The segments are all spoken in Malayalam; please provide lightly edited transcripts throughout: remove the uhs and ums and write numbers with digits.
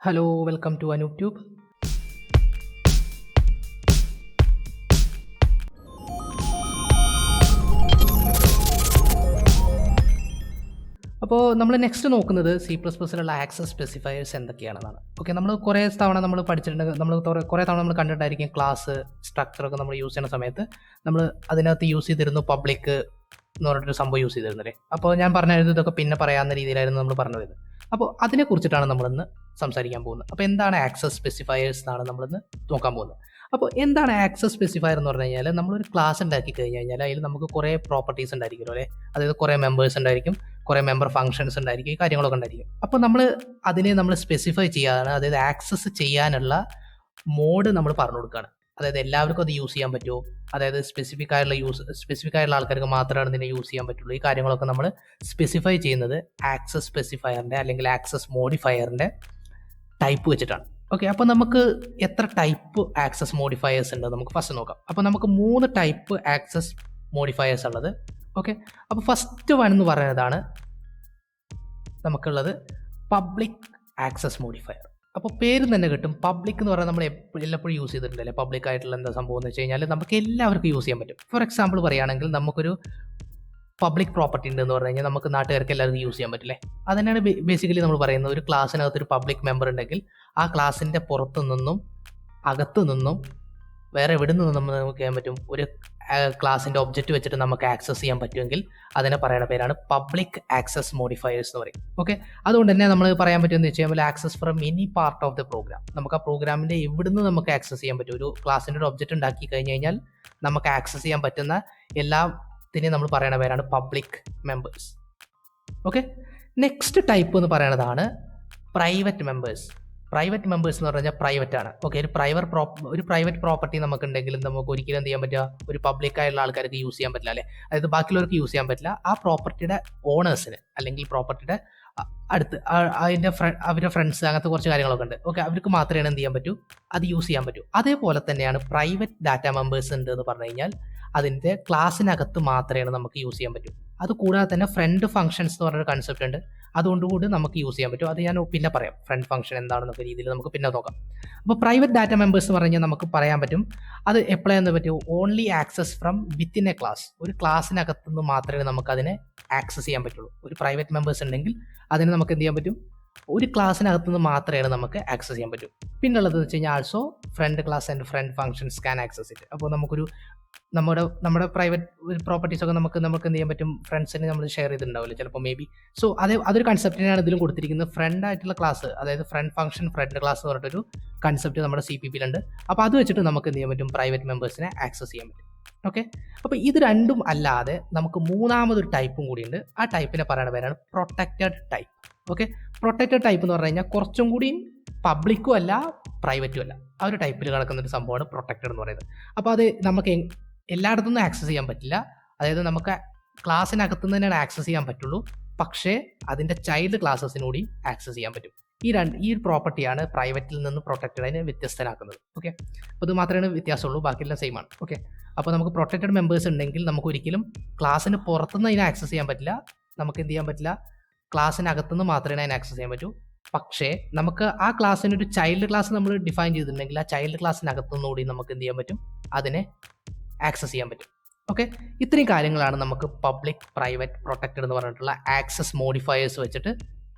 Hello, welcome to anooptube. അപ്പോൾ നമ്മൾ നെക്സ്റ്റ് നോക്കുന്നത് C++ലുള്ള ആക്സസ് സ്പെസിഫയേഴ്സ് എന്തൊക്കെയാണെന്നാണ്. ഓക്കെ, നമ്മൾ കുറേ തവണ നമ്മൾ പഠിച്ചിട്ടുണ്ട്, നമ്മൾ കുറേ തവണ നമ്മൾ കണ്ടിട്ടായിരിക്കും ക്ലാസ് സ്ട്രക്ചറൊക്കെ നമ്മൾ യൂസ് ചെയ്യുന്ന സമയത്ത് നമ്മൾ അതിനകത്ത് യൂസ് ചെയ്തിരുന്നു പബ്ലിക് എന്ന് പറഞ്ഞിട്ടൊരു സംഭവം യൂസ് ചെയ്തിരുന്നില്ലേ. അപ്പോൾ ഞാൻ പറഞ്ഞായിരുന്നു ഇതൊക്കെ പിന്നെ പറയാവുന്ന രീതിയിലായിരുന്നു നമ്മൾ പറഞ്ഞു വരുന്നത്. അപ്പോൾ അതിനെക്കുറിച്ചിട്ടാണ് നമ്മളിന്ന് സംസാരിക്കാൻ പോകുന്നത്. അപ്പോൾ എന്താണ് ആക്സസ് സ്പെസിഫയേഴ്സ് എന്നാണ് നമ്മളിന്ന് നോക്കാൻ പോകുന്നത്. അപ്പോൾ എന്താണ് ആക്സസ് സ്പെസിഫയർ എന്ന് പറഞ്ഞു കഴിഞ്ഞാൽ, നമ്മളൊരു ക്ലാസ് ഉണ്ടാക്കി കഴിഞ്ഞ് കഴിഞ്ഞാൽ അതിൽ നമുക്ക് കുറേ പ്രോപ്പർട്ടീസ് ഉണ്ടായിരിക്കും അല്ലേ. അതായത് കുറേ മെമ്പേഴ്സ് ഉണ്ടായിരിക്കും, കുറേ മെമ്പർ ഫംഗ്ഷൻസ് ഉണ്ടായിരിക്കും, ഈ കാര്യങ്ങളൊക്കെ ഉണ്ടായിരിക്കും. അപ്പോൾ അതിനെ നമ്മൾ സ്പെസിഫൈ ചെയ്യാനാണ്, അതായത് ആക്സസ് ചെയ്യാനുള്ള മോഡ് നമ്മൾ പറഞ്ഞു കൊടുക്കുകയാണ്. അതായത് എല്ലാവർക്കും അത് യൂസ് ചെയ്യാൻ പറ്റുമോ, അതായത് സ്പെസിഫിക് ആയിട്ടുള്ള ആൾക്കാർക്ക് മാത്രമാണ് ഇതിനെ യൂസ് ചെയ്യാൻ പറ്റുള്ളൂ, ഈ കാര്യങ്ങളൊക്കെ നമ്മൾ സ്പെസിഫൈ ചെയ്യുന്നത് ആക്സസ് സ്പെസിഫയറിൻ്റെ അല്ലെങ്കിൽ ആക്സസ് മോഡിഫയറിൻ്റെ ടൈപ്പ് വെച്ചിട്ടാണ്. ഓക്കെ, അപ്പോൾ നമുക്ക് എത്ര ടൈപ്പ് ആക്സസ് മോഡിഫയേഴ്സ് ഉണ്ട് നമുക്ക് ഫസ്റ്റ് നോക്കാം. അപ്പോൾ നമുക്ക് 3 ടൈപ്പ് ആക്സസ് മോഡിഫയേഴ്സ് ഉള്ളത്. ഓക്കെ, അപ്പോൾ ഫസ്റ്റ് വൺ എന്ന് പറയുന്നതാണ് നമുക്കുള്ളത് പബ്ലിക് ആക്സസ് മോഡിഫയർ. അപ്പോൾ പേര് തന്നെ കിട്ടും. പബ്ലിക് എന്ന് പറഞ്ഞാൽ നമ്മൾ എപ്പോഴും യൂസ് ചെയ്തിട്ടുണ്ടല്ലേ. പബ്ലിക് ആയിട്ടുള്ള എന്താ സംഭവം എന്ന് വെച്ച് കഴിഞ്ഞാൽ നമുക്ക് എല്ലാവർക്കും യൂസ് ചെയ്യാൻ പറ്റും. ഫോർ എക്സാമ്പിൾ പറയുകയാണെങ്കിൽ, നമുക്കൊരു പബ്ലിക് പ്രോപ്പർട്ടി ഉണ്ടെന്ന് പറഞ്ഞു കഴിഞ്ഞാൽ നമുക്ക് നാട്ടുകാർക്ക് എല്ലാവർക്കും യൂസ് ചെയ്യാൻ പറ്റില്ലേ. അതന്നെയാണ് ബേസിക്കലി നമ്മൾ പറയുന്നത്. ഒരു ക്ലാസ്സിനകത്ത് ഒരു പബ്ലിക് മെമ്പർ ഉണ്ടെങ്കിൽ ആ ക്ലാസ്സിൻ്റെ പുറത്തു നിന്നും അകത്തു നിന്നും വേറെ എവിടെ നിന്നും നമുക്ക് ചെയ്യാൻ പറ്റും, ഒരു ക്ലാസ്സിൻ്റെ ഒബ്ജക്റ്റ് വെച്ചിട്ട് നമുക്ക് ആക്സസ് ചെയ്യാൻ പറ്റുമെങ്കിൽ അതിനെ പറയുന്ന പേരാണ് പബ്ലിക് ആക്സസ് മോഡിഫയേഴ്സ് എന്ന് പറയും. ഓക്കെ, അതുകൊണ്ട് തന്നെ നമ്മൾ പറയാൻ പറ്റുമെന്ന് വെച്ച് കഴിഞ്ഞാൽ access from any part of the program. നമുക്ക് ആ പ്രോഗ്രാമിൻ്റെ എവിടുന്ന് നമുക്ക് ആക്സസ് ചെയ്യാൻ പറ്റും. ഒരു ക്ലാസ്സിൻ്റെ ഒരു ഒബ്ജക്റ്റ് ഉണ്ടാക്കി കഴിഞ്ഞ് കഴിഞ്ഞാൽ നമുക്ക് ആക്സസ് ചെയ്യാൻ പറ്റുന്ന എല്ലാത്തിനെയും നമ്മൾ പറയുന്ന പേരാണ് public members. Okay, next type എന്ന് പറയുന്നതാണ് പ്രൈവറ്റ് മെമ്പേഴ്സ്. പ്രൈവറ്റ് മെമ്പേഴ്സ് എന്ന് പറഞ്ഞാൽ പ്രൈവറ്റ് ആണ്. ഓക്കെ, ഒരു പ്രൈവറ്റ് പ്രോപ്പർട്ടി നമുക്കുണ്ടെങ്കിലും നമുക്ക് ഒരിക്കലും എന്ത് ചെയ്യാൻ പറ്റുക, ഒരു പബ്ലിക്കായുള്ള ആൾക്കാർക്ക് യൂസ് ചെയ്യാൻ പറ്റില്ല അല്ലേ. അതായത് ബാക്കിയുള്ളവർക്ക് യൂസ് ചെയ്യാൻ പറ്റില്ല. ആ പ്രോപ്പർട്ടിയുടെ ഓണേഴ്സിന് അല്ലെങ്കിൽ പ്രോപ്പർട്ടിയുടെ അടുത്ത് അവരുടെ ഫ്രണ്ട്സ് അങ്ങനത്തെ കുറച്ച് കാര്യങ്ങളൊക്കെ ഉണ്ട്. ഓക്കെ, അവർക്ക് മാത്രമേ എന്ത് ചെയ്യാൻ പറ്റൂ, അത് യൂസ് ചെയ്യാൻ പറ്റൂ. അതേപോലെ തന്നെയാണ് പ്രൈവറ്റ് ഡാറ്റ മെമ്പേഴ്സ് ഉണ്ട് എന്ന് പറഞ്ഞു കഴിഞ്ഞാൽ അതിൻ്റെ ക്ലാസ്സിനകത്ത് മാത്രമേ നമുക്ക് യൂസ് ചെയ്യാൻ പറ്റൂ. അതുകൂടാതെ തന്നെ ഫ്രണ്ട് ഫംഗ്ഷൻസ് എന്ന് പറഞ്ഞൊരു കൺസെപ്റ്റ് ഉണ്ട്, അതുകൊണ്ടുകൂടി നമുക്ക് യൂസ് ചെയ്യാൻ പറ്റും. അത് ഞാൻ പിന്നെ പറയാം, ഫ്രണ്ട് ഫംഗ്ഷൻ എന്താണെന്നൊക്കെ രീതിയിൽ നമുക്ക് പിന്നെ നോക്കാം. അപ്പോൾ പ്രൈവറ്റ് ഡാറ്റ മെമ്പേഴ്സ് എന്ന് പറഞ്ഞാൽ നമുക്ക് പറയാൻ പറ്റും അത് എപ്പോഴാന്ന് പറ്റും, only access from within A class. ഒരു ക്ലാസ്സിനകത്തുനിന്ന് മാത്രമേ നമുക്ക് അതിനെ ആക്സസ് ചെയ്യാൻ പറ്റുള്ളൂ. ഒരു പ്രൈവറ്റ് മെമ്പേഴ്സ് ഉണ്ടെങ്കിൽ അതിന് നമുക്ക് എന്ത് ചെയ്യാൻ പറ്റും, ഒരു ക്ലാസ്സിനകത്തുനിന്ന് മാത്രമേ നമുക്ക് ആക്സസ് ചെയ്യാൻ പറ്റൂ. പിന്നുള്ളത് വെച്ച് കഴിഞ്ഞാൽ also friend class and friend functions can access it. അപ്പോൾ നമുക്കൊരു നമ്മുടെ പ്രൈവറ്റ് പ്രോപ്പർട്ടീസ് ഒക്കെ നമുക്ക് എന്ത് ചെയ്യാൻ പറ്റും, ഫ്രണ്ട്സിന് നമ്മൾ ഷെയർ ചെയ്തിട്ടുണ്ടാവില്ല ചിലപ്പോൾ മേ ബി. സോ അതൊരു കൺസെപ്റ്റിനാണ് ഇതിലും കൊടുത്തിരിക്കുന്നത്. ഫ്രണ്ട് ആയിട്ടുള്ള ക്ലാസ്, അതായത് ഫ്രണ്ട് ഫംഗ്ഷൻ ഫ്രണ്ട് ക്ലാസ് എന്ന് പറഞ്ഞിട്ടൊരു കൺസെപ്റ്റ് നമ്മുടെ CPP ഉണ്ട്. അപ്പോൾ അത് വെച്ചിട്ട് നമുക്ക് എന്ത് ചെയ്യാൻ പറ്റും, പ്രൈവറ്റ് മെമ്പേഴ്സിനെ ആക്സസ് ചെയ്യാൻ പറ്റും. ഓക്കെ, അപ്പോൾ ഇത് രണ്ടും അല്ലാതെ നമുക്ക് മൂന്നാമതൊരു ടൈപ്പും കൂടിയുണ്ട്. ആ ടൈപ്പിനെ പറയുന്ന പേരാണ് protected type. Okay, protected type എന്ന് പറഞ്ഞു കഴിഞ്ഞാൽ കുറച്ചും കൂടി പബ്ലിക്കും അല്ല പ്രൈവറ്റും അല്ല, ആ ഒരു ടൈപ്പിൽ കിടക്കുന്നൊരു സംഭവമാണ് പ്രൊട്ടക്റ്റഡ് എന്ന് പറയുന്നത്. അപ്പോൾ അത് നമുക്ക് എല്ലായിടത്തുനിന്നും ആക്സസ് ചെയ്യാൻ പറ്റില്ല. അതായത് നമുക്ക് ക്ലാസ്സിനകത്തു നിന്ന് തന്നെയാണ് ആക്സസ് ചെയ്യാൻ പറ്റുള്ളൂ, പക്ഷേ അതിൻ്റെ ചൈൽഡ് ക്ലാസ്സസിനൂടി ആക്സസ് ചെയ്യാൻ പറ്റും. ഈ ഒരു പ്രോപ്പർട്ടിയാണ് പ്രൈവറ്റിൽ നിന്ന് പ്രൊട്ടക്റ്റഡിനെ വ്യത്യസ്തനാക്കുന്നത്. ഓക്കെ, അപ്പോൾ ഇത് മാത്രമേ വ്യത്യാസമുള്ളൂ, ബാക്കിയെല്ലാം സെയിം ആണ്. ഓക്കെ, അപ്പോൾ നമുക്ക് പ്രൊട്ടക്റ്റഡ് മെമ്പേഴ്സ് ഉണ്ടെങ്കിൽ നമുക്ക് ഒരിക്കലും ക്ലാസ്സിന് പുറത്തുനിന്ന് അതിനെ ആക്സസ് ചെയ്യാൻ പറ്റില്ല. നമുക്ക് എന്ത് ചെയ്യാൻ പറ്റില്ല, ക്ലാസ്സിനകത്തുനിന്ന് മാത്രമേ അതിനെ ആക്സസ് ചെയ്യാൻ പറ്റൂ. പക്ഷേ നമുക്ക് ആ ക്ലാസ്സിനൊരു ചൈൽഡ് ക്ലാസ് നമ്മൾ ഡിഫൈൻ ചെയ്തിട്ടുണ്ടെങ്കിൽ ആ ചൈൽഡ് ക്ലാസ്സിനകത്തുനിന്നുകൂടി നമുക്ക് എന്ത് ചെയ്യാൻ പറ്റും, അതിനെ ആക്സസ് ചെയ്യാൻ പറ്റും. ഓക്കെ, ഇത്രയും കാര്യങ്ങളാണ് നമുക്ക് പബ്ലിക് പ്രൈവറ്റ് പ്രൊട്ടക്റ്റഡ് എന്ന് പറഞ്ഞിട്ടുള്ള ആക്സസ് മോഡിഫയേഴ്സ് വെച്ചിട്ട്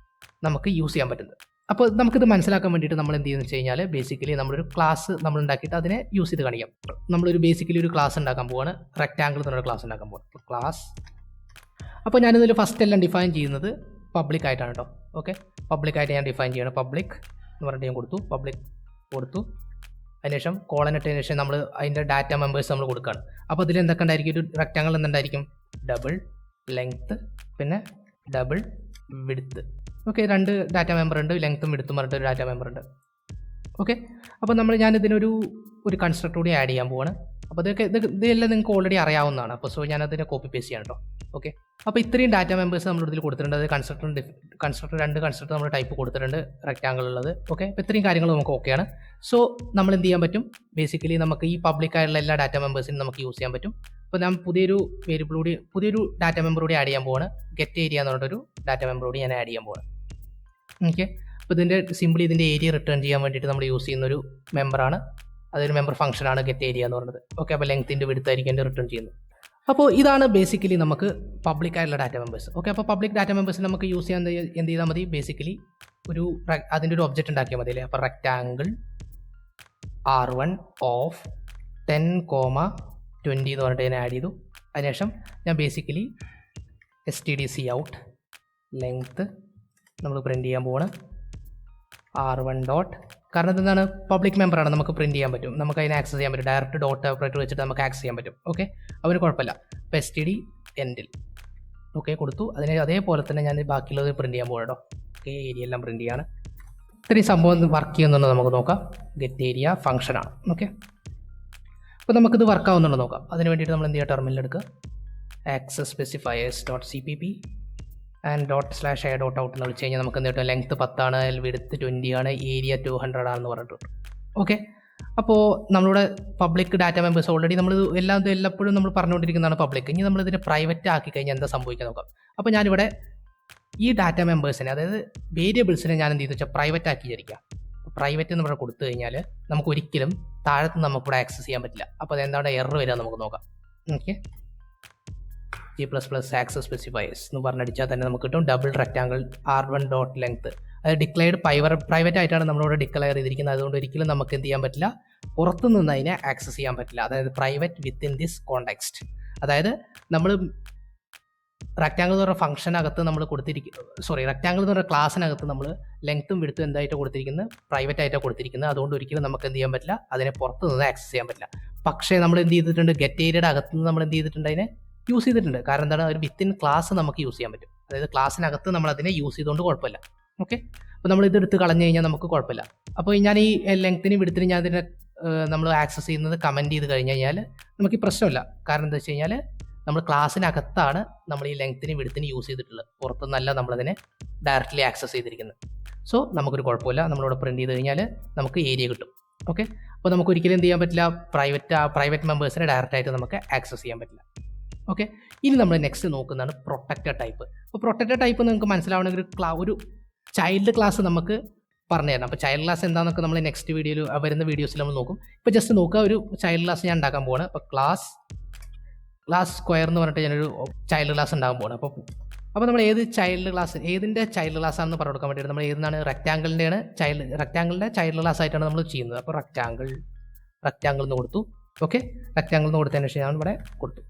നമുക്ക് യൂസ് ചെയ്യാൻ പറ്റുന്നത്. അപ്പോൾ നമുക്കിത് മനസ്സിലാക്കാൻ വേണ്ടിയിട്ട് നമ്മൾ എന്ത് ചെയ്യുന്നത് വെച്ച് കഴിഞ്ഞാൽ, ബേസിക്കലി നമ്മളൊരു ക്ലാസ് നമ്മൾ ഉണ്ടാക്കിയിട്ട് അതിനെ യൂസ് ചെയ്ത് കാണിക്കാം. ബേസിക്കലി ഒരു ക്ലാസ് ഉണ്ടാക്കാൻ പോവാണ്, റെക്റ്റാങ്കിൾ എന്നൊരു ക്ലാസ് ഉണ്ടാക്കാൻ പോവാണ് ക്ലാസ്. അപ്പോൾ ഞാനിതിൽ ഫസ്റ്റ് എല്ലാം ഡിഫൈൻ ചെയ്യുന്നത് പബ്ലിക് ആയിട്ടാണ് കേട്ടോ. ഓക്കെ, പബ്ലിക്കായിട്ട് ഞാൻ ഡിഫൈൻ ചെയ്യണം. പബ്ലിക് എന്ന് പറഞ്ഞിട്ട് ഞാൻ കൊടുത്തു, പബ്ലിക് കൊടുത്തു. അതിനുശേഷം കോളനിട്ടതിന് ശേഷം നമ്മൾ അതിൻ്റെ ഡാറ്റ മെമ്പേഴ്സ് നമ്മൾ കൊടുക്കുകയാണ്. അപ്പോൾ ഇതിൽ എന്തൊക്കെ ഉണ്ടായിരിക്കും, ഒരു റെക്റ്റാങ്കിൾ എന്തുണ്ടായിരിക്കും, ഡബിൾ ലെങ്ത്ത് പിന്നെ double width. Okay, 2 data member ഉണ്ട്, ലെങ്ത്തും വിഡ്ത്തും പറഞ്ഞിട്ട് ഒരു ഡാറ്റ മെമ്പർ ഉണ്ട്. ഓക്കെ, അപ്പോൾ ഞാനിതിനൊരു കൺസ്ട്രക്ടർ കൂടി ആഡ് ചെയ്യാൻ പോവാണ്. അപ്പോൾ ഇതെല്ലാം നിങ്ങൾക്ക് ഓൾറെഡി അറിയാവുന്നതാണ്. അപ്പോൾ ഞാനതിനെ കോപ്പി പേസ്റ്റ് ചെയ്യാം കേട്ടോ. ഓക്കെ, അപ്പോൾ ഇത്രയും ഡാറ്റ മെമ്പേഴ്സ് നമ്മൾ ഇതിൽ കൊടുത്തിട്ടുണ്ട്. അത് കൺസ്ട്രക്ടർ 2 കൺസ്ട്രക്ടർ നമ്മൾ ടൈപ്പ് കൊടുത്തിട്ടുണ്ട്, റെക്റ്റാങ്കിൾ ഉള്ളത്. ഓക്കെ, അപ്പോൾ ഇത്രയും കാര്യങ്ങൾ നമുക്ക് ഓക്കെയാണ്. സോ നമ്മൾ എന്ത് ചെയ്യാൻ പറ്റും, ബേസിക്കലി നമുക്ക് ഈ പബ്ലിക് ആയിട്ടുള്ള എല്ലാ ഡാറ്റ മെമ്പേഴ്സിനും നമുക്ക് യൂസ് ചെയ്യാൻ പറ്റും. അപ്പോൾ ഞാൻ പുതിയൊരു ഡാറ്റ മെമ്പർ കൂടി ആഡ് ചെയ്യാൻ പോവാണ്. ഗെറ്റ് ഏരിയ എന്ന് പറഞ്ഞിട്ടൊരു ഡാറ്റ മെമ്പർ കൂടി ഞാൻ ആഡ് ചെയ്യാൻ പോവാണ്. ഓക്കെ, അപ്പോൾ ഇതിൻ്റെ സിമ്പിളി ഇതിൻ്റെ ഏരിയ റിട്ടേൺ ചെയ്യാൻ വേണ്ടിയിട്ട് നമ്മൾ യൂസ് ചെയ്യുന്ന ഒരു മെമ്പറാണ്, അതൊരു മെമ്പർ ഫംഗ്ഷനാണ് ഗെറ്റ് ഏരിയ എന്ന് പറയുന്നത്. ഓക്കെ, അപ്പോൾ ലെങ്ത്തിൻ്റെ വിടുത്തായിരിക്കും എൻ്റെ റിട്ടേൺ ചെയ്യുന്നത്. അപ്പോൾ ഇതാണ് ബേസിക്കലി നമുക്ക് പബ്ലിക് ആയിട്ടുള്ള ഡാറ്റ മെമ്പേഴ്സ്. ഓക്കെ, അപ്പോൾ പബ്ലിക് ഡാറ്റ മെമ്പേഴ്സ് നമുക്ക് യൂസ് ചെയ്യാൻ എന്ത് ചെയ്താൽ മതി, ബേസിക്കലി അതിൻ്റെ ഒരു ഒബ്ജക്റ്റ് ഉണ്ടാക്കിയാൽ മതി അല്ലേ. അപ്പോൾ റെക്റ്റാങ്കിൾ R1 ഓഫ് 10,20 എന്ന് പറഞ്ഞിട്ട് ഞാൻ ആഡ് ചെയ്തു. അതിനുശേഷം ഞാൻ ബേസിക്കലി stdc ഔട്ട് ലെങ്ത്ത് നമ്മൾ പ്രിൻറ്റ് ചെയ്യാൻ പോവാണ് R1 ഡോട്ട്. കാരണം എന്താണ്, പബ്ലിക് മെമ്പറാണ്, നമുക്ക് പ്രിൻറ്റ് ചെയ്യാൻ പറ്റും, നമുക്ക് അതിനെ ആക്സസ് ചെയ്യാൻ പറ്റും, ഡയറക്റ്റ് ഡോട്ട് ഓപ്പറേറ്റർ വെച്ചിട്ട് നമുക്ക് ആക്സസ് ചെയ്യാൻ പറ്റും. ഓക്കെ, അവന് കുഴപ്പമില്ല. അപ്പോൾ std എൻഡിൽ ഓക്കെ കൊടുത്തു. അതേപോലെ തന്നെ ഞാൻ ബാക്കിയുള്ളത് പ്രിൻറ്റ് ചെയ്യാൻ പോകണം കേട്ടോ. ഓക്കെ, ഏരിയ എല്ലാം പ്രിൻറ്റ് ചെയ്യാണ്. ഇത്രയും സംഭവം വർക്ക് ചെയ്യുന്നുണ്ടോ നമുക്ക് നോക്കാം. ഗെറ്റ് ഏരിയ ഫംഗ്ഷനാണ്. ഓക്കെ, അപ്പോൾ നമുക്കിത് വർക്ക് ആവുന്നുണ്ടോ നോക്കാം. അതിന് വേണ്ടിയിട്ട് നമ്മൾ എന്ത് ചെയ്യുക, ടെർമിനൽ എടുക്കുക, access specifiers dot CPP and ./a dot out എന്ന് വിളിച്ച് കഴിഞ്ഞാൽ നമുക്ക് എന്ത് കിട്ടും, ലെങ്ത്ത് 10 ആണ്, വിഡ്ത്ത് 20 ആണ്, ഏരിയ 200 ആണെന്ന് പറഞ്ഞിട്ടുണ്ട്. ഓക്കെ, അപ്പോൾ നമ്മളുടെ പബ്ലിക് ഡാറ്റ മെമ്പേഴ്സ് ഓൾറെഡി നമ്മൾ എല്ലാപ്പോഴും നമ്മൾ പറഞ്ഞുകൊണ്ടിരിക്കുന്നതാണ് പബ്ലിക്. ഇനി നമ്മളിതിനെ പ്രൈവറ്റ് ആക്കി കഴിഞ്ഞാൽ എന്താ സംഭവിക്കാൻ നോക്കാം. അപ്പോൾ ഞാനിവിടെ ഈ ഡാറ്റ മെമ്പേഴ്സിനെ, അതായത് വേരിയബിൾസിനെ ഞാൻ എന്ത് ചെയ്തു വെച്ചാൽ പ്രൈവറ്റ് ആക്കി വിചാരിക്കുക. പ്രൈവറ്റ് എന്ന് ഇവിടെ കൊടുത്തു കഴിഞ്ഞാൽ നമുക്ക് ഒരിക്കലും താഴത്ത് നമുക്കിവിടെ ആക്സസ് ചെയ്യാൻ പറ്റില്ല. അപ്പോൾ അതെന്താണ് എറർ വരിക നമുക്ക് നോക്കാം. ഓക്കെ, G++ ആക്സസ് സ്പെസിഫയേഴ്സ് എന്ന് പറഞ്ഞടിച്ചാൽ തന്നെ നമുക്ക് കിട്ടും double rectangle R1 dot length. അത് ഡിക്ലെയർഡ് പ്രൈവറ്റ് ആയിട്ടാണ് നമ്മളിവിടെ ഡിക്ലെയർ ചെയ്തിരിക്കുന്നത്. അതുകൊണ്ട് ഒരിക്കലും നമുക്ക് എന്ത് ചെയ്യാൻ പറ്റില്ല, പുറത്തു നിന്ന് അതിനെ ആക്സസ് ചെയ്യാൻ പറ്റില്ല. അതായത് പ്രൈവറ്റ് വിത്തിൻ ദിസ് കോണ്ടെക്സ്റ്റ്. അതായത് നമ്മൾ റെക്റ്റാങ്കിൾ എന്ന് പറഞ്ഞ ഫംഗ്ഷനകത്ത് നമ്മൾ റെക്റ്റാങ്കിൾ എന്ന് പറഞ്ഞ ക്ലാസ്സിനകത്ത് നമ്മൾ ലെങ്ത്തും വിഡ്ത്തും എന്തായിട്ട് കൊടുത്തിരിക്കുന്നത്, പ്രൈവറ്റ് ആയിട്ടാണ് കൊടുത്തിരിക്കുന്നത്. അതുകൊണ്ട് ഒരിക്കലും നമുക്ക് എന്ത് ചെയ്യാൻ പറ്റില്ല, അതിനെ പുറത്ത് നിന്ന് ആക്സസ് ചെയ്യാൻ പറ്റില്ല. പക്ഷേ നമ്മൾ എന്ത് ചെയ്തിട്ടുണ്ട്, ഗെറ്റ് ഏരിയയുടെ അകത്ത് നിന്ന് നമ്മൾ എന്ത് ചെയ്തിട്ടുണ്ട്, അതിനെ യൂസ് ചെയ്തിട്ടുണ്ട്. കാരണം എന്താണ്, ഒരു വിത്തിൻ ക്ലാസ് നമുക്ക് യൂസ് ചെയ്യാൻ പറ്റും. അതായത് ക്ലാസ്സിനകത്ത് നമ്മൾ അതിനെ യൂസ് ചെയ്തുകൊണ്ട് കുഴപ്പമില്ല. ഓക്കെ, അപ്പോൾ നമ്മൾ ഇതെടുത്ത് കളഞ്ഞു കഴിഞ്ഞാൽ നമുക്ക് കുഴപ്പമില്ല. അപ്പോൾ ഞാൻ ഈ ലെങ്ത്തിനും വിഡ്ത്തിനും ഞാൻ ഇതിനെ നമ്മൾ ആക്സസ് ചെയ്യുന്നത് കമൻറ്റ് ചെയ്ത് കഴിഞ്ഞ് കഴിഞ്ഞാൽ നമുക്ക് ഈ പ്രശ്നമില്ല. കാരണം എന്താ വെച്ച് കഴിഞ്ഞാൽ നമ്മൾ ക്ലാസ്സിനകത്താണ് നമ്മൾ ഈ ലെങ്ത്തിനും വിഡ്ത്തിനും യൂസ് ചെയ്തിട്ടുള്ളത്, പുറത്തുനിന്നല്ല നമ്മളതിനെ ഡയറക്റ്റ്ലി ആക്സസ് ചെയ്തിരിക്കുന്നത്. സോ നമുക്കൊരു കുഴപ്പമില്ല, നമ്മളിവിടെ പ്രിൻറ്റ് ചെയ്ത് കഴിഞ്ഞാൽ നമുക്ക് ഏരിയ കിട്ടും. ഓക്കെ, അപ്പോൾ നമുക്ക് ഒരിക്കലും എന്ത് ചെയ്യാൻ പറ്റില്ല, പ്രൈവറ്റ് മെമ്പേഴ്സിനെ ഡയറക്റ്റായിട്ട് നമുക്ക് ആക്സസ് ചെയ്യാൻ പറ്റില്ല. ഓക്കെ, ഇനി നമ്മൾ നെക്സ്റ്റ് നോക്കുന്നതാണ് പ്രൊട്ടക്റ്റഡ് ടൈപ്പ്. അപ്പോൾ പ്രൊട്ടക്റ്റഡ് ടൈപ്പ് നിങ്ങൾക്ക് മനസ്സിലാവണമെങ്കിൽ ഒരു ചൈൽഡ് ക്ലാസ് നമുക്ക് പറഞ്ഞു തരണം. അപ്പോൾ ചൈൽഡ് ക്ലാസ് എന്താണെന്നൊക്കെ നമ്മൾ നെക്സ്റ്റ് വീഡിയോയിൽ വരുന്ന വീഡിയോസിൽ നമ്മൾ നോക്കും. ഇപ്പോൾ ജസ്റ്റ് നോക്കുക, ഒരു ചൈൽഡ് ക്ലാസ് ഞാൻ ഉണ്ടാക്കാൻ പോവാണ്. അപ്പോൾ ക്ലാസ് സ്ക്വയർ എന്ന് പറഞ്ഞിട്ട് ഞാനൊരു ചൈൽഡ് ക്ലാസ് ഉണ്ടാകാൻ പോവാണ്. അപ്പോൾ നമ്മൾ ഏതിൻ്റെ ചൈൽഡ് ക്ലാസ് ആണെന്ന് പറഞ്ഞു കൊടുക്കാൻ വേണ്ടിയിട്ട് നമ്മൾ ഏതാണ്, റെക്റ്റാങ്കിളിൻ്റെ ചൈൽഡ് ക്ലാസ് ആയിട്ടാണ് നമ്മൾ ചെയ്യുന്നത്. അപ്പോൾ റെക്റ്റാങ്കിൾ എന്ന് കൊടുത്തു. ഓക്കെ, റെക്റ്റാങ്കിൾ എന്ന് കൊടുത്തതിന് ശേഷം ഞാൻ ഇവിടെ കൊടുത്തു.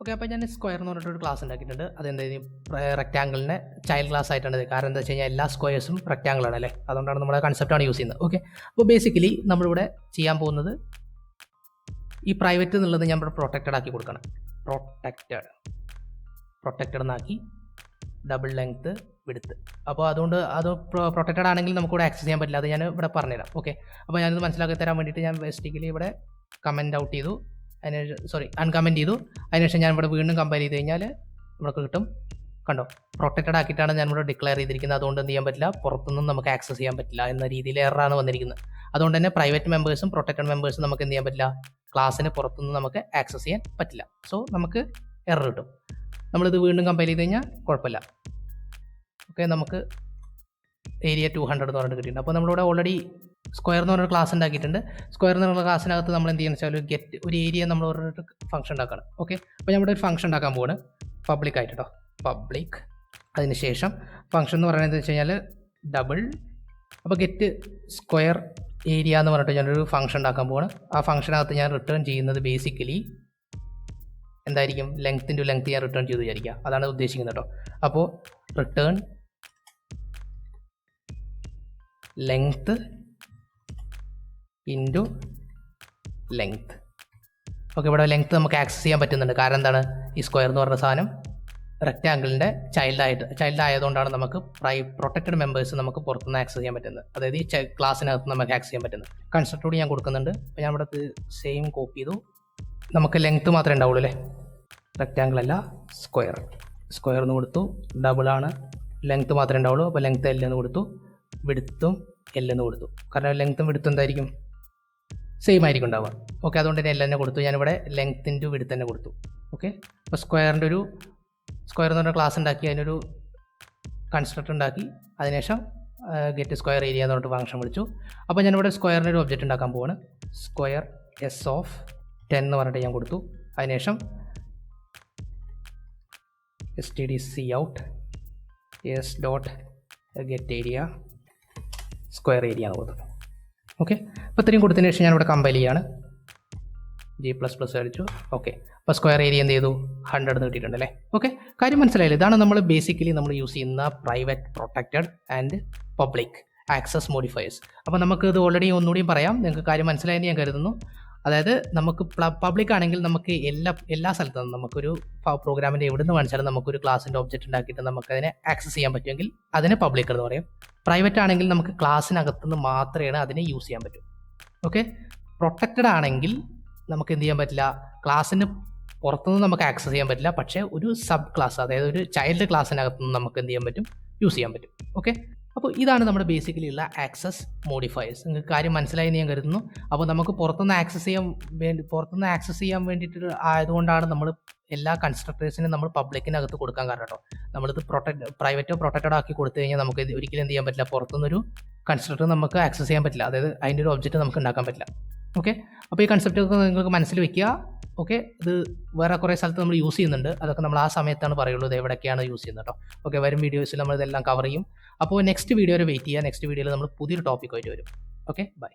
ഓക്കെ, അപ്പോൾ ഞാൻ സ്ക്വയർ എന്ന് പറഞ്ഞിട്ടൊരു ക്ലാസ് ഉണ്ടാക്കിയിട്ടുണ്ട്. അതെന്തായാലും റെക്റ്റാങ്കിളിനെ ചൈൽഡ് ക്ലാസ് ആയിട്ടാണ്. കാരണം എന്താ വെച്ച് കഴിഞ്ഞാൽ എല്ലാ സ്ക്വയേഴ്സും റെക്റ്റാങ്കിൾ ആണ് അല്ലേ, അതുകൊണ്ടാണ് നമ്മുടെ കൺസെപ്റ്റാണ് യൂസ് ചെയ്യുന്നത്. ഓക്കെ, അപ്പോൾ ബേസിക്കലി നമ്മളിവിടെ ചെയ്യാൻ പോകുന്നത് ഈ പ്രൈവറ്റ് എന്നുള്ളത് ഞാൻ ഇവിടെ പ്രൊട്ടക്റ്റഡ് ആക്കി കൊടുക്കണം. പ്രൊട്ടക്റ്റഡ് എന്നാക്കി ഡബിൾ ലെങ്ത്ത് വിഡ്ത്ത്. അപ്പോൾ അതുകൊണ്ട് അത് പ്രൊട്ടക്റ്റഡ് ആണെങ്കിൽ നമുക്കിവിടെ ആക്സസ് ചെയ്യാൻ പറ്റില്ല. അത് ഞാൻ ഇവിടെ പറഞ്ഞുതരാം. ഓക്കെ, അപ്പോൾ ഞാനിത് മനസ്സിലാക്കി തരാൻ വേണ്ടിയിട്ട് ഞാൻ ബേസിക്കലി ഇവിടെ അൺകമൻറ്റ് ചെയ്തു. അതിനുശേഷം ഞാൻ ഇവിടെ വീണ്ടും കമ്പയർ ചെയ്ത് കഴിഞ്ഞാൽ നമുക്ക് കിട്ടും. കണ്ടോ, പ്രൊട്ടക്റ്റഡ് ആക്കിയിട്ടാണ് ഞാൻ ഇവിടെ ഡിക്ലെയർ ചെയ്തിരിക്കുന്നത്. അതുകൊണ്ട് എന്ത് ചെയ്യാൻ പറ്റില്ല, പുറത്തുനിന്നും നമുക്ക് ആക്സസ് ചെയ്യാൻ പറ്റില്ല എന്ന രീതിയിൽ എററാണ് വന്നിരിക്കുന്നത്. അതുകൊണ്ട് തന്നെ പ്രൈവറ്റ് മെമ്പേഴ്സും പ്രൊട്ടക്റ്റഡ് മെമ്പേഴ്സും നമുക്ക് എന്ത് ചെയ്യാൻ പറ്റില്ല, ക്ലാസ്സിന് പുറത്തുനിന്ന് നമുക്ക് ആക്സസ് ചെയ്യാൻ പറ്റില്ല. സോ നമുക്ക് എറർ കിട്ടും. നമ്മളിത് വീണ്ടും കമ്പയർ ചെയ്ത് കഴിഞ്ഞാൽ കുഴപ്പമില്ല. ഓക്കെ, നമുക്ക് ഏരിയ 200 എന്ന് പറഞ്ഞിട്ട് കിട്ടിയിട്ടുണ്ട്. അപ്പോൾ നമ്മളിവിടെ ഓൾറെഡി സ്ക്വയർ എന്ന് പറഞ്ഞൊരു ക്ലാസ് ഉണ്ടാക്കിയിട്ടുണ്ട്. സ്ക്വയർ എന്ന് പറഞ്ഞ ക്ലാസ്സിനകത്ത് നമ്മൾ എന്ത് ചെയ്യുന്നത് വെച്ചാൽ ഒരു ഏരിയ നമ്മൾ പറഞ്ഞിട്ട് ഫംഗ്ഷൻ ഉണ്ടാക്കണം. ഓക്കെ, അപ്പോൾ ഞാൻ ഇവിടെ ഒരു ഫംഗ്ഷൻ ഉണ്ടാക്കാൻ പോവാണ്, പബ്ലിക് ആയിട്ട് കേട്ടോ. പബ്ലിക്, അതിനുശേഷം ഫംഗ്ഷൻ എന്ന് പറയുന്നത് വെച്ച് കഴിഞ്ഞാൽ ഡബിൾ. അപ്പോൾ ഗെറ്റ് സ്ക്വയർ ഏരിയ എന്ന് പറഞ്ഞിട്ട് ഞാനൊരു ഫംഗ്ഷൻ ഉണ്ടാക്കാൻ പോവാണ്. ആ ഫംഗ്ഷനകത്ത് ഞാൻ റിട്ടേൺ ചെയ്യുന്നത് ബേസിക്കലി എന്തായിരിക്കും, ലെങ്ത് ഇൻറ്റു ലെങ്ത് ഞാൻ റിട്ടേൺ ചെയ്ത് വിചാരിക്കുക. അതാണ് ഉദ്ദേശിക്കുന്നത് കേട്ടോ. അപ്പോൾ return length into length. Okay, ഇവിടെ ലെങ്ത് നമുക്ക് ആക്സസ് ചെയ്യാൻ പറ്റുന്നുണ്ട്. കാരണം എന്താണ്, ഈ സ്ക്വയർ എന്ന് പറഞ്ഞ സാധനം റെക്റ്റാങ്കിളിൻ്റെ ചൈൽഡ് ആയതുകൊണ്ടാണ് നമുക്ക് പ്രൊട്ടക്റ്റഡ് മെമ്പേഴ്സ് നമുക്ക് പുറത്തുനിന്ന് ആക്സസ് ചെയ്യാൻ പറ്റുന്നത്. അതായത് ഈ ക്ലാസ്സിനകത്ത് നമുക്ക് ആക്സസ് ചെയ്യാൻ പറ്റുന്നത്. കൺസെപ്റ്റോട് ഞാൻ കൊടുക്കുന്നുണ്ട്. അപ്പോൾ ഞാൻ ഇവിടെ സെയിം കോപ്പി ചെയ്തു. നമുക്ക് ലെങ്ത്ത് മാത്രമേ ഉണ്ടാവുള്ളൂ അല്ലേ, റെക്റ്റാങ്കിൾ അല്ല സ്ക്വയർ എന്ന് കൊടുത്തു. ഡബിളാണ്, ലെങ്ത്ത് മാത്രമേ ഉണ്ടാവുള്ളൂ. അപ്പോൾ ലെങ്ത്ത് L എന്ന് കൊടുത്തു, വിഡ്ത്തും L എന്ന് കൊടുത്തു. കാരണം ലെങ്ത്തും വിഡ്ത്തും എന്തായിരിക്കും, സെയിം ആയിരിക്കും ഉണ്ടാവുക. ഓക്കെ, അതുകൊണ്ട് തന്നെ L തന്നെ കൊടുത്തു. ഞാനിവിടെ ലെങ്ത്ത് ഇൻറ്റു വിഡ്ത്ത് തന്നെ കൊടുത്തു. ഓക്കെ, അപ്പോൾ സ്ക്വയർ എന്ന് പറഞ്ഞ ക്ലാസ് ഉണ്ടാക്കി, അതിനൊരു കൺസ്ട്രക്ടർ ഉണ്ടാക്കി. അതിനുശേഷം ഗെറ്റ് സ്ക്വയർ ഏരിയ എന്ന് പറഞ്ഞിട്ട് ഫംഗ്ഷൻ വിളിച്ചു. അപ്പോൾ ഞാനിവിടെ സ്ക്വയറിൻ്റെ ഒരു ഒബ്ജക്റ്റ് ഉണ്ടാക്കാൻ പോവാണ്. സ്ക്വയർ എസ് ഓഫ് 10 എന്ന് പറഞ്ഞിട്ട് ഞാൻ കൊടുത്തു. അതിനുശേഷം stdcout s dot get area square area എന്ന് കൊടുത്തു. ഓക്കെ, അപ്പോൾ ഇത്രയും കൊടുത്തതിന് ശേഷം ഞാനിവിടെ കമ്പൈൽ ചെയ്യാണ്. G++ അടിച്ചു. ഓക്കെ, അപ്പോൾ സ്ക്വയർ ഏരിയ എന്ത് ചെയ്തു? 100 എന്ന് കിട്ടിയിട്ടുണ്ട് അല്ലേ. ഓക്കെ, കാര്യം മനസ്സിലായില്ലേ? ഇതാണ് നമ്മൾ ബേസിക്കലി നമ്മൾ യൂസ് ചെയ്യുന്ന private, protected and public access modifiers. അപ്പോൾ നമുക്ക് ഇത് ഓൾറെഡി ഒന്നുകൂടിയും പറയാം, നിങ്ങൾക്ക് കാര്യം മനസ്സിലായെന്ന് ഞാൻ കരുതുന്നു. അതായത് നമുക്ക് പബ്ലിക് ആണെങ്കിൽ നമുക്ക് എല്ലാ സ്ഥലത്തും നമുക്കൊരു പ്രോഗ്രാമിൻ്റെ എവിടെ നിന്ന് കാണിച്ചാലും നമുക്കൊരു ക്ലാസിൻ്റെ ഒബ്ജക്റ്റ് ഉണ്ടാക്കിയിട്ട് നമുക്കതിനെ ആക്സസ് ചെയ്യാൻ പറ്റുമെങ്കിൽ അതിനെ പബ്ലിക് എന്ന് പറയും. പ്രൈവറ്റ് ആണെങ്കിൽ നമുക്ക് ക്ലാസ്സിനകത്തുനിന്ന് മാത്രമേ അതിനെ യൂസ് ചെയ്യാൻ പറ്റൂ. ഓക്കെ, പ്രൊട്ടക്റ്റഡ് ആണെങ്കിൽ നമുക്ക് എന്ത് ചെയ്യാൻ പറ്റില്ല, ക്ലാസ്സിന് പുറത്തുനിന്ന് നമുക്ക് ആക്സസ് ചെയ്യാൻ പറ്റില്ല, പക്ഷേ ഒരു സബ് ക്ലാസ്, അതായത് ഒരു ചൈൽഡ് ക്ലാസ്സിനകത്തുനിന്ന് നമുക്ക് എന്ത് ചെയ്യാൻ പറ്റും, യൂസ് ചെയ്യാൻ പറ്റും. ഓക്കെ, അപ്പോൾ ഇതാണ് നമ്മുടെ ബേസിക്കലി ഉള്ള ആക്സസ് മോഡിഫയേഴ്സ്. നിങ്ങൾക്ക് കാര്യം മനസ്സിലായി എന്ന് ഞാൻ കരുതുന്നു. അപ്പോൾ നമുക്ക് പുറത്തുനിന്ന് ആക്സസ് ചെയ്യാൻ വേണ്ടിയിട്ട് ആയതുകൊണ്ടാണ് നമ്മൾ എല്ലാ കൺസ്ട്രക്ടേഴ്സിനും നമ്മൾ പബ്ലിക്കിനകത്ത് കൊടുക്കാൻ കാരണം കേട്ടോ. നമ്മളിത് പ്രൈവറ്റോ പ്രൊട്ടക്റ്റഡോ ആക്കി കൊടുത്തു കഴിഞ്ഞാൽ നമുക്ക് ഒരിക്കലും എന്ത് ചെയ്യാൻ പറ്റില്ല, പുറത്തുനിന്നൊരു കൺസ്ട്രക്ടർ നമുക്ക് ആക്സസ് ചെയ്യാൻ പറ്റില്ല, അതായത് അതിൻ്റെ ഒരു ഒബ്ജക്റ്റ് നമുക്ക് ഉണ്ടാക്കാൻ പറ്റില്ല. ഓക്കെ, അപ്പോൾ ഈ കൺസെപ്റ്റ് ഒക്കെ നിങ്ങൾക്ക് മനസ്സിൽ വെക്കുക. ഓക്കെ, ഇത് വേറെ കുറേ സ്ഥലത്ത് നമ്മൾ യൂസ് ചെയ്യുന്നുണ്ട്, അതൊക്കെ നമ്മൾ ആ സമയത്താണ് പറയുള്ളൂ ഇത് എവിടെയൊക്കെയാണ് യൂസ് ചെയ്യുന്നത് കേട്ടോ. ഓക്കെ, വരും വീഡിയോസിൽ നമ്മൾ ഇതെല്ലാം കവർ ചെയ്യും. അപ്പോൾ നെക്സ്റ്റ് വീഡിയോ വരെ വെയിറ്റ് ചെയ്യുക. നെക്സ്റ്റ് വീഡിയോയിൽ നമ്മൾ പുതിയൊരു ടോപ്പിക്കുമായിട്ട് വരും. Okay, by.